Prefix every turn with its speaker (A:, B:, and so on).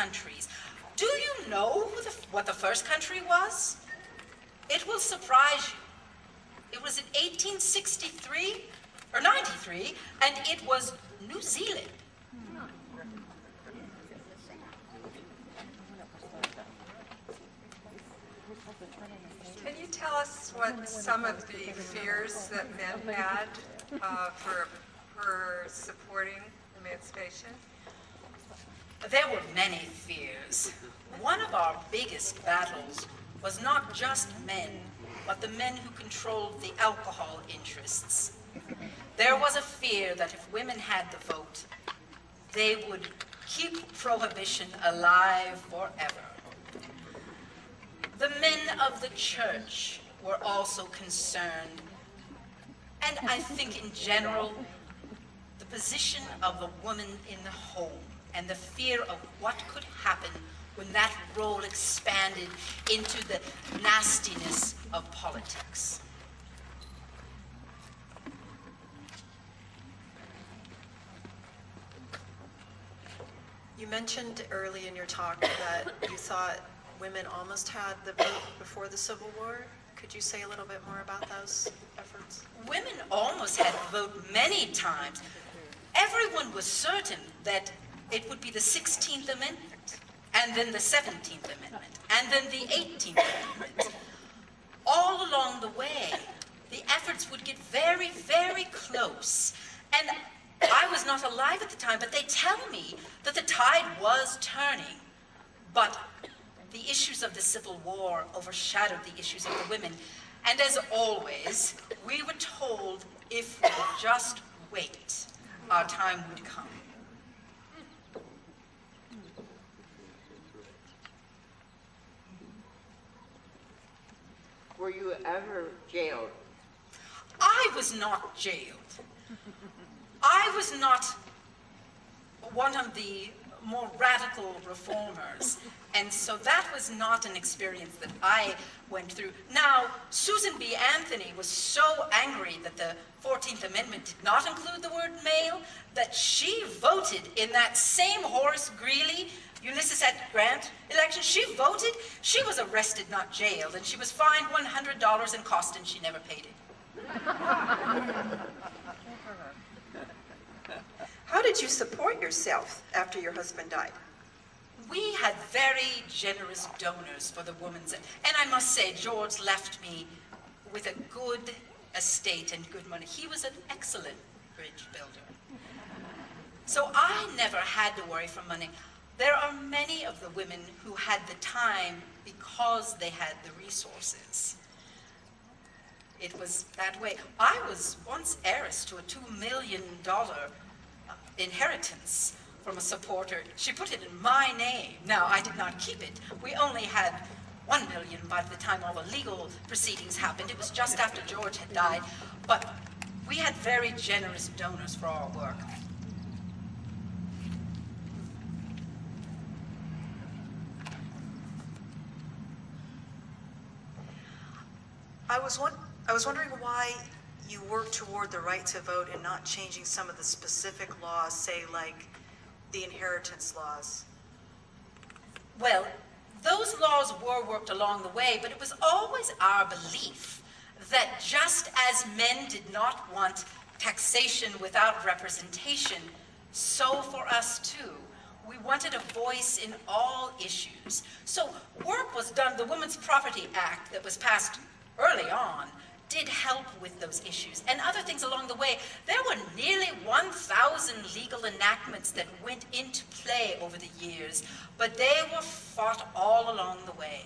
A: countries. Do you know what the first country was? It will surprise you. It was in 1863 or 93, and it was New Zealand.
B: Can you tell us what some of the fears that men had for supporting emancipation?
A: There were many fears. One of our biggest battles was not just men, but the men who controlled the alcohol interests. There was a fear that if women had the vote, they would keep prohibition alive forever. The men of the church were also concerned, and I think in general, the position of the woman in the home and the fear of what could happen when that role expanded into the nastiness of politics.
C: You mentioned early in your talk that you thought women almost had the vote before the Civil War. Could you say a little bit more about those efforts?
A: Women almost had the vote many times. Everyone was certain that it would be the 16th Amendment, and then the 17th Amendment, and then the 18th Amendment. All along the way, the efforts would get very, very close. And I was not alive at the time, but they tell me that the tide was turning. But the issues of the Civil War overshadowed the issues of the women. And as always, we were told if we would just wait, our time would come.
D: Were you ever jailed?
A: I was not jailed. I was not one of the more radical reformers, and so that was not an experience that I went through. Now, Susan B. Anthony was so angry that the 14th Amendment did not include the word male that she voted in that same Horace Greeley, Ulysses S. Grant election. She voted. She was arrested, not jailed, and she was fined $100 in cost, and she never paid it.
E: How did you support yourself after your husband died?
A: We had very generous donors for the women's, and I must say, George left me with a good estate and good money. He was an excellent bridge builder. So I never had to worry for money. There are many of the women who had the time because they had the resources. It was that way. I was once heiress to a $2 million inheritance from a supporter. She put it in my name. Now, I did not keep it. We only had $1 million by the time all the legal proceedings happened. It was just after George had died. But we had very generous donors for our work.
C: I was wondering why you work toward the right to vote and not changing some of the specific laws, say like the inheritance laws.
A: Well, those laws were worked along the way, but it was always our belief that just as men did not want taxation without representation, so for us too. We wanted a voice in all issues. So work was done. The Women's Property Act that was passed early on did help with those issues. And other things along the way. There were nearly 1,000 legal enactments that went into play over the years, but they were fought all along the way.